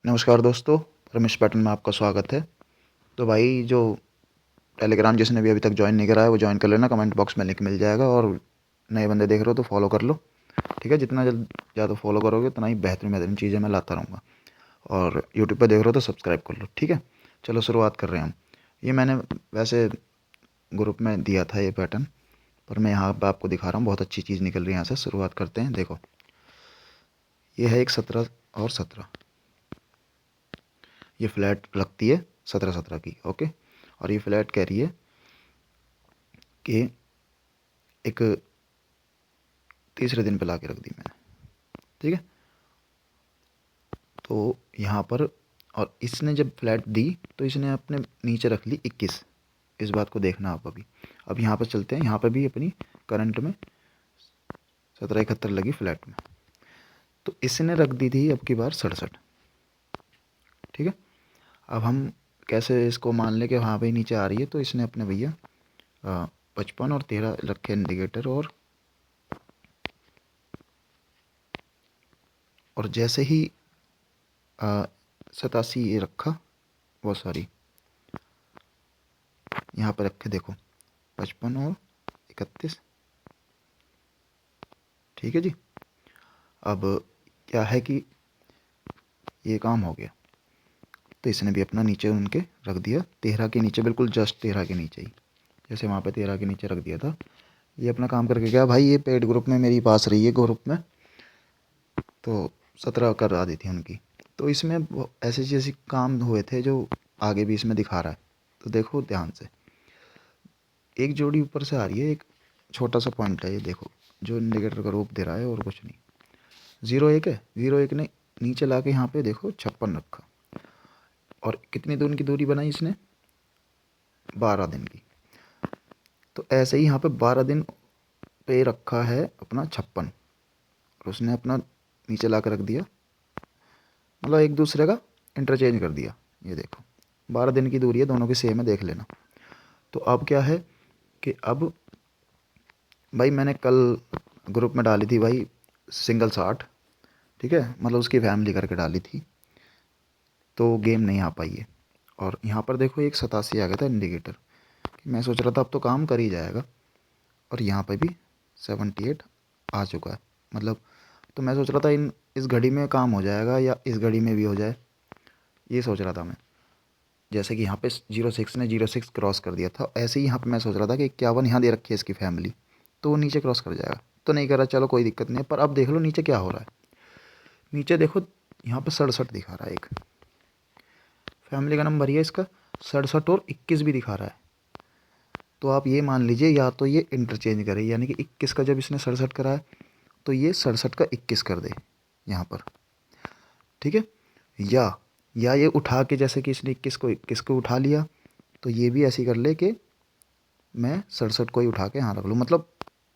नमस्कार दोस्तों, रमेश पैटर्न में आपका स्वागत है। तो भाई जो टेलीग्राम जिसने भी अभी तक ज्वाइन नहीं करा है वो ज्वाइन कर लेना, कमेंट बॉक्स में लिंक मिल जाएगा। और नए बंदे देख रहे हो तो फॉलो कर लो, ठीक है। जितना जल्द ज़्यादा फॉलो करोगे उतना ही बेहतरीन बेहतरीन चीज़ें मैं लाता रहूँगा। और यूट्यूब पर देख रहे हो तो सब्सक्राइब कर लो, ठीक है। चलो शुरुआत कर रहे हैं हम। ये मैंने वैसे ग्रुप में दिया था ये पैटर्न, पर मैं यहाँ पर आपको दिखा रहा हूँ। बहुत अच्छी चीज़ निकल रही है यहाँ से। शुरुआत करते हैं। देखो, ये है एक 17 और 17, ये फ्लैट लगती है 17-17 की, ओके। और ये फ्लैट कह रही है कि एक तीसरे दिन पे ला के रख दी मैंने, ठीक है। तो यहाँ पर, और इसने जब फ्लैट दी तो इसने अपने नीचे रख ली 21। इस बात को देखना आप अभी। अब यहाँ पर चलते हैं। यहाँ पर भी अपनी करंट में 1771 लगी फ्लैट में, तो इसने रख दी थी अब की बार 67, ठीक है। अब हम कैसे इसको मान लें कि हाँ भाई नीचे आ रही है, तो इसने अपने भैया 55 और 13 रखे इंडिकेटर। और जैसे ही 87 ये रखा, वो सॉरी यहाँ पर रखे, देखो 55 और 31, ठीक है जी। अब क्या है कि ये काम हो गया, तो इसने भी अपना नीचे उनके रख दिया 13 के नीचे, बिल्कुल जस्ट 13 के नीचे ही, जैसे वहाँ पे 13 के नीचे रख दिया था। ये अपना काम करके गया भाई। ये पेड ग्रुप में मेरी पास रही है ग्रुप में, तो 17 करा दी थी उनकी। तो इसमें ऐसे जैसे काम हुए थे जो आगे भी इसमें दिखा रहा है। तो देखो ध्यान से, एक जोड़ी ऊपर से आ रही है, एक छोटा सा पॉइंट है ये, देखो जो इंडिकेटर का रूप दे रहा है, और कुछ नहीं। 01 है, 01 ने नीचे ला के यहाँ पे देखो 56 रखा। और कितनी दिन की दूरी बनाई इसने? 12 दिन की। तो ऐसे ही यहाँ पे 12 दिन पे रखा है अपना 56, और उसने अपना नीचे ला कर रख दिया, मतलब एक दूसरे का इंटरचेंज कर दिया। ये देखो 12 दिन की दूरी है, दोनों की सेम है, देख लेना। तो अब क्या है कि अब भाई मैंने कल ग्रुप में डाली थी भाई सिंगल 60, ठीक है, मतलब उसकी फैमिली करके डाली थी, तो गेम नहीं आ पाई है। और यहाँ पर देखो एक 87 आ गया था इंडिकेटर, कि मैं सोच रहा था अब तो काम कर ही जाएगा। और यहाँ पे भी 78 आ चुका है, मतलब तो मैं सोच रहा था इन इस घड़ी में काम हो जाएगा या इस घड़ी में भी हो जाए, ये सोच रहा था मैं। जैसे कि यहाँ पे 06 ने 06 क्रॉस कर दिया था, ऐसे ही यहाँ पे मैं सोच रहा था कि 51 यहाँ दे रखी है इसकी फैमिली, तो वो नीचे क्रॉस कर जाएगा। तो नहीं करा, चलो कोई दिक्कत नहीं है। पर अब देख लो नीचे क्या हो रहा है। नीचे देखो यहाँ पे 67 दिखा रहा है, एक फैमिली का नंबर ही है इसका। 67 और 21 भी दिखा रहा है। तो आप ये मान लीजिए, या तो ये इंटरचेंज करे, यानी कि 21 का जब इसने 67 करा है तो ये 67 का 21 कर दे यहाँ पर, ठीक है। या ये उठा के, जैसे कि इसने 21 को उठा लिया, तो ये भी ऐसी कर ले कि मैं 67 को ही उठा के यहाँ रख लूँ। मतलब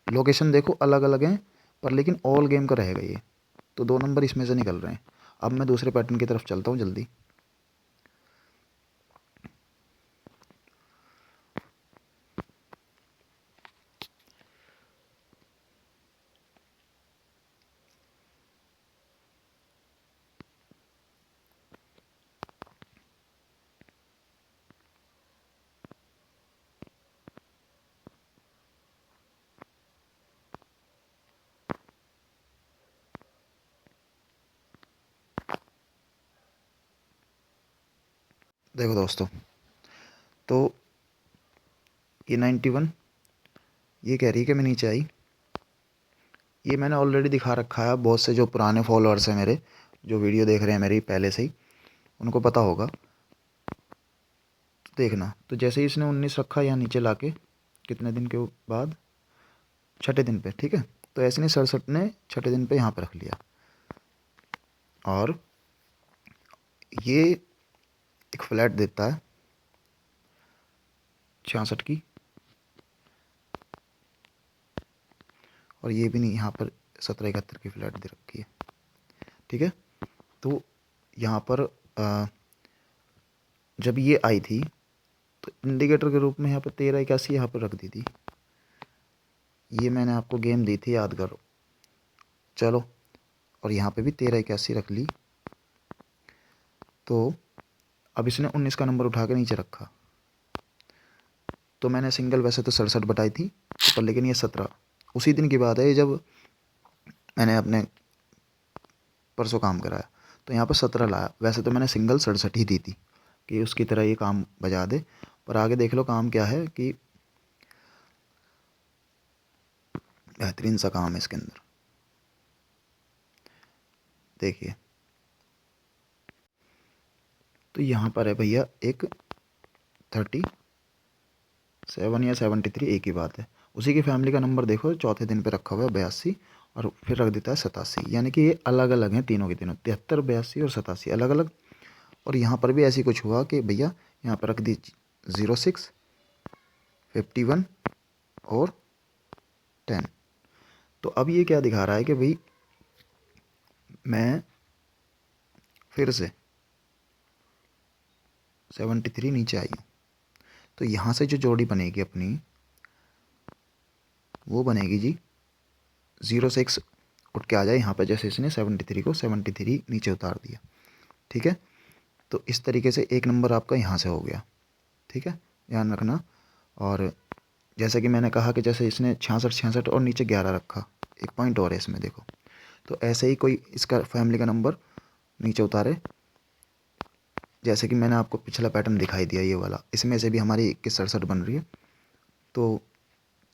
लोकेशन देखो अलग अलग हैं, पर लेकिन ऑल गेम का रहेगा ये। तो 2 नंबर इसमें से निकल रहे हैं। अब मैं दूसरे पैटर्न की तरफ चलता हूँ जल्दी। देखो दोस्तों, तो ये 91 ये कह रही है कि मैं नीचे आई। ये मैंने ऑलरेडी दिखा रखा है। बहुत से जो पुराने फॉलोअर्स हैं मेरे, जो वीडियो देख रहे हैं मेरी पहले से ही, उनको पता होगा। तो देखना, तो जैसे ही इसने 19 रखा यहाँ नीचे लाके, कितने दिन के बाद, छठे दिन पे, ठीक है। तो ऐसे नहीं, 67 ने छठे दिन पे यहाँ पे रख लिया। और ये एक फ्लैट देता है 66 की, और ये भी नहीं, यहाँ पर 1771 की फ्लैट दे रखी है, ठीक है। तो यहाँ पर जब ये आई थी तो इंडिकेटर के रूप में यहाँ पर 1381 यहाँ पर रख दी थी। ये मैंने आपको गेम दी थी, याद करो। चलो, और यहाँ पे भी 1381 रख ली। तो अब इसने 19 का नंबर उठा के नीचे रखा, तो मैंने सिंगल वैसे तो 67 बताई थी, पर लेकिन ये 17, उसी दिन की बात है जब मैंने अपने परसों काम कराया, तो यहाँ पर 17 लाया। वैसे तो मैंने सिंगल 67 ही दी थी कि उसकी तरह ये काम बजा दे, पर आगे देख लो काम क्या है कि बेहतरीन सा काम है इसके अंदर। देखिए तो यहाँ पर है भैया एक 37 या 73, एक ही बात है। उसी की फैमिली का नंबर देखो, चौथे दिन पे रखा हुआ है 82, और फिर रख देता है 87, यानी कि ये अलग अलग हैं तीनों के तीनों, 73, 82 और 87 अलग अलग। और यहाँ पर भी ऐसी कुछ हुआ कि भैया यहाँ पर रख दी 06, 51 और 10। तो अब ये क्या दिखा रहा है कि भाई मैं फिर से 73 नीचे आई हूँ, तो यहाँ से जो जोड़ी बनेगी अपनी वो बनेगी जी 06 उठ के आ जाए यहाँ पे, जैसे इसने 73 को 73 नीचे उतार दिया। ठीक है, तो इस तरीके से एक नंबर आपका यहाँ से हो गया। ठीक है, ध्यान रखना। और जैसे कि मैंने कहा कि जैसे इसने 66 66 और नीचे 11 रखा, एक पॉइंट और है इसमें देखो, तो ऐसे ही कोई इसका फैमिली का नंबर नीचे उतारे, जैसे कि मैंने आपको पिछला पैटर्न दिखाई दिया ये वाला, इसमें से भी हमारी 21 67 बन रही है। तो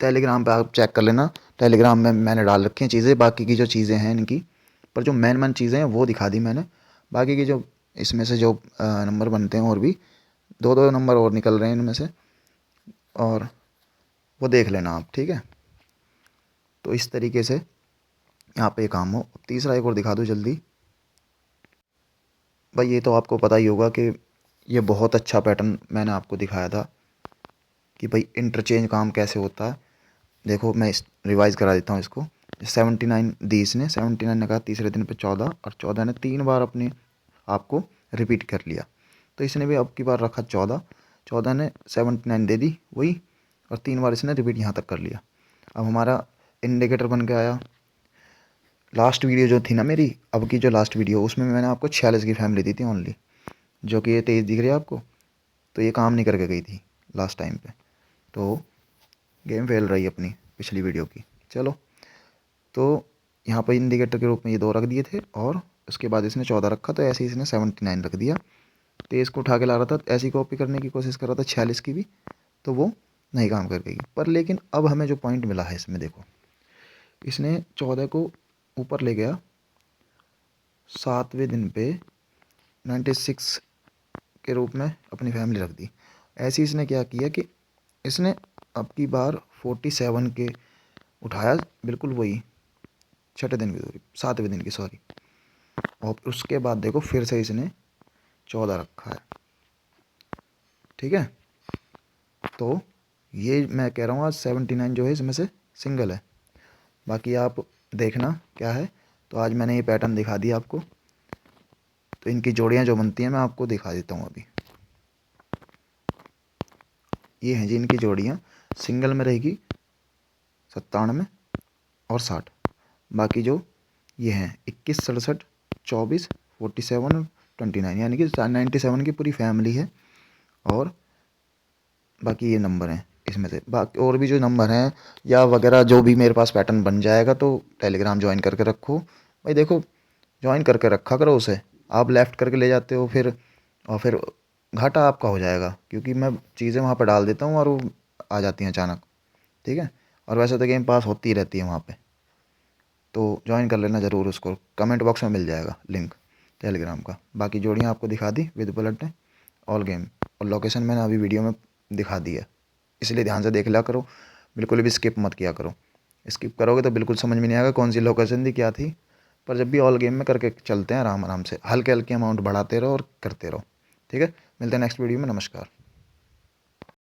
टेलीग्राम पे आप चेक कर लेना, टेलीग्राम में मैंने डाल रखी हैं चीज़ें, बाकी की जो चीज़ें हैं इनकी, पर जो मेन चीज़ें हैं वो दिखा दी मैंने। बाकी की जो इसमें से जो नंबर बनते हैं और भी 2 2 नंबर और निकल रहे हैं इनमें से, और वो देख लेना आप। ठीक है, तो इस तरीके से यहाँ पे काम हो। तीसरा एक और दिखा दूँ जल्दी भाई, ये तो आपको पता ही होगा कि ये बहुत अच्छा पैटर्न मैंने आपको दिखाया था कि भाई इंटरचेंज काम कैसे होता है। देखो मैं रिवाइज़ करा देता हूँ इसको। 79 दी इसने, 79 ने कहा तीसरे दिन पे 14, और 14 ने 3 बार अपने आप को रिपीट कर लिया, तो इसने भी अब की बार रखा 14, 14 ने 79 दे दी वही, और 3 बार इसने रिपीट यहाँ तक कर लिया। अब हमारा इंडिकेटर बन के आया। लास्ट वीडियो जो थी ना मेरी, अब की जो लास्ट वीडियो, उसमें मैंने आपको 46 की फैमिली दी थी ओनली, जो कि ये 23 दिख रही है आपको, तो ये काम नहीं करके गई थी लास्ट टाइम पे, तो गेम फेल रही अपनी पिछली वीडियो की। चलो, तो यहाँ पर इंडिकेटर के रूप में ये 2 रख दिए थे, और उसके बाद इसने 14 रखा, तो ऐसे ही इसने 79 रख दिया। 23 को उठा के ला रहा था, ऐसी कॉपी करने की कोशिश कर रहा था 46 की भी, तो वो नहीं काम कर गई। पर लेकिन अब हमें जो पॉइंट मिला है इसमें देखो, इसने 14 को ऊपर ले गया, 7वें दिन पे 96 के रूप में अपनी फैमिली रख दी। ऐसे इसने क्या किया कि इसने अब की बार 47 के उठाया, बिल्कुल वही छठे दिन की दूरी, 7वें दिन की सॉरी, और उसके बाद देखो फिर से इसने 14 रखा है। ठीक है, तो ये मैं कह रहा हूँ आज 79 जो है इसमें से सिंगल है, बाकी आप देखना क्या है। तो आज मैंने ये पैटर्न दिखा दिया आपको, तो इनकी जोड़ियाँ जो बनती हैं मैं आपको दिखा देता हूँ अभी। ये हैं जी इनकी जोड़ियाँ, सिंगल में रहेगी 97 और 60, बाकी जो ये हैं 21 67 24 47 29, यानी कि 97 की पूरी फैमिली है। और बाकी ये नंबर हैं इसमें से, बाकी और भी जो नंबर हैं या वगैरह जो भी मेरे पास पैटर्न बन जाएगा, तो टेलीग्राम ज्वाइन करके रखो भाई। देखो ज्वाइन करके रखा करो उसे, आप लेफ़्ट करके ले जाते हो फिर, और फिर घाटा आपका हो जाएगा, क्योंकि मैं चीज़ें वहाँ पर डाल देता हूँ और वो आ जाती हैं अचानक। ठीक है, और वैसे तो गेम पास होती ही रहती है वहाँ पे, तो ज्वाइन कर लेना ज़रूर, उसको कमेंट बॉक्स में मिल जाएगा लिंक टेलीग्राम का। बाकी जोड़ियाँ आपको दिखा दी विद बुलेट ने, ऑल गेम, और लोकेशन मैंने अभी वीडियो में दिखा दी है, इसलिए ध्यान से देख लिया करो, बिल्कुल भी स्किप मत किया करो। स्किप करोगे तो बिल्कुल समझ में नहीं आएगा कौन सी लोकेशन थी क्या थी। पर जब भी ऑल गेम में करके चलते हैं आराम आराम से, हल्के हल्के अमाउंट बढ़ाते रहो और करते रहो। ठीक है, मिलते हैं नेक्स्ट वीडियो में, नमस्कार।